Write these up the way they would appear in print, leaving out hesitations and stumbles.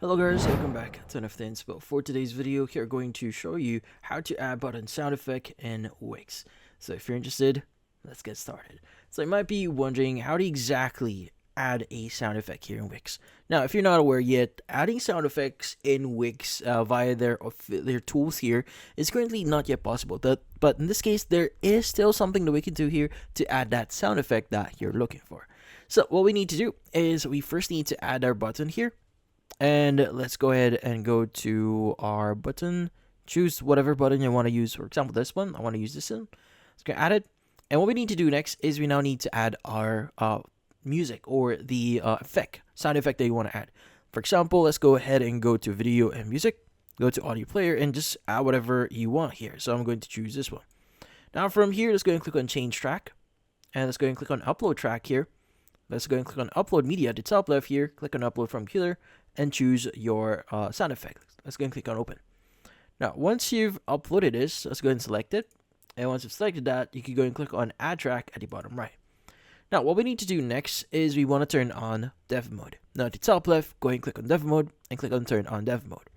Hello guys, welcome back to another Inspo. For today's video, here going to show you how to add button sound effect in WIX. So if you're interested, let's get started. So you might be wondering how to exactly add a sound effect here in WIX. Now, if you're not aware yet, adding sound effects in WIX via their tools here is currently not yet possible. But in this case, there is still something that we can do here to add that sound effect that you're looking for. So what we need to do is we first need to add our button here. And let's go ahead and go to our button. Choose whatever button you want to use. For example, this one. I want to use this one. Let's go add it. And what we need to do next is we now need to add our music or the sound effect that you want to add. For example, let's go ahead and go to video and music. Go to audio player and just add whatever you want here. So I'm going to choose this one. Now from here, let's go and click on change track. And let's go and click on upload track here. Let's go and click on upload media at the top left here. Click on upload from computer and choose your sound effect. Let's go and click on open. Now, once you've uploaded this, let's go and select it. And once you've selected that, you can go and click on add track at the bottom right. Now, what we need to do next is we want to turn on dev mode. Now, at the top left, go and click on dev mode and click on turn on dev mode.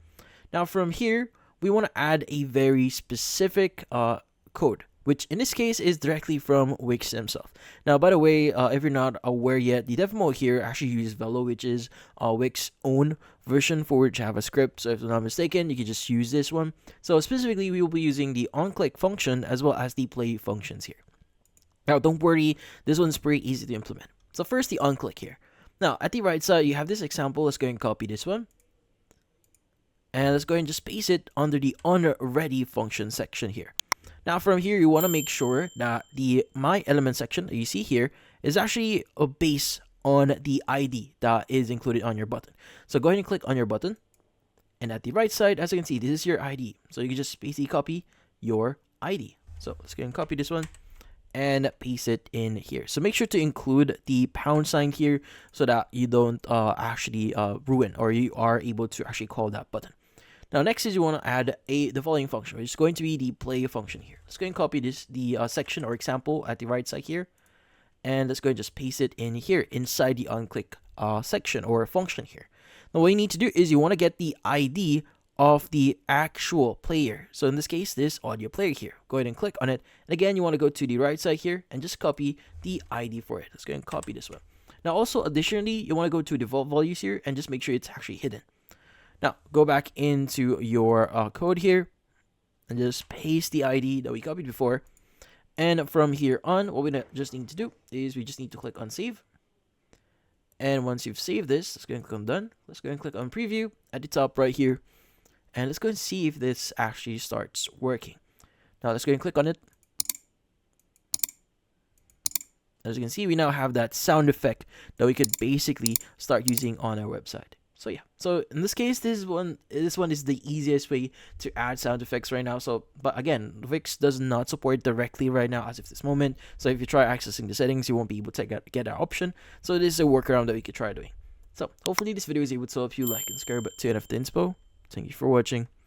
Now, from here, we want to add a very specific code, which in this case is directly from WIX himself. Now, by the way, if you're not aware yet, the dev mode here actually uses Velo, which is WIX's own version for JavaScript. So if I'm not mistaken, you can just use this one. So specifically, we will be using the onClick function as well as the play functions here. Now, don't worry, this one's pretty easy to implement. So first, the onClick here. Now, at the right side, you have this example. Let's go and copy this one. And let's go and just paste it under the onReady function section here. Now from here, you want to make sure that the My Element section that you see here is actually based on the ID that is included on your button. So go ahead and click on your button. And at the right side, as you can see, this is your ID. So you can just basically copy your ID. So let's go and copy this one and paste it in here. So make sure to include the pound sign here so that you don't actually ruin, or you are able to actually call that button. Now, next is you want to add the following function, which is going to be the play function here. Let's go and copy the section or example at the right side here. And let's go and just paste it in here inside the onClick section or function here. Now, what you need to do is you want to get the ID of the actual player. So in this case, this audio player here. Go ahead and click on it. And again, you want to go to the right side here and just copy the ID for it. Let's go and copy this one. Now, also additionally, you want to go to default values here and just make sure it's actually hidden. Now, go back into your code here and just paste the ID that we copied before. And from here on, what we just need to do is we just need to click on save. And once you've saved this, let's go and click on done. Let's go and click on preview at the top right here. And let's go and see if this actually starts working. Now, let's go and click on it. As you can see, we now have that sound effect that we could basically start using on our website. So yeah, so in this case, this one is the easiest way to add sound effects right now. So, but again, WIX does not support directly right now as of this moment. So if you try accessing the settings, you won't be able to get that option. So this is a workaround that we could try doing. So hopefully this video is able to help you. Like and subscribe to NF Inspo. Thank you for watching.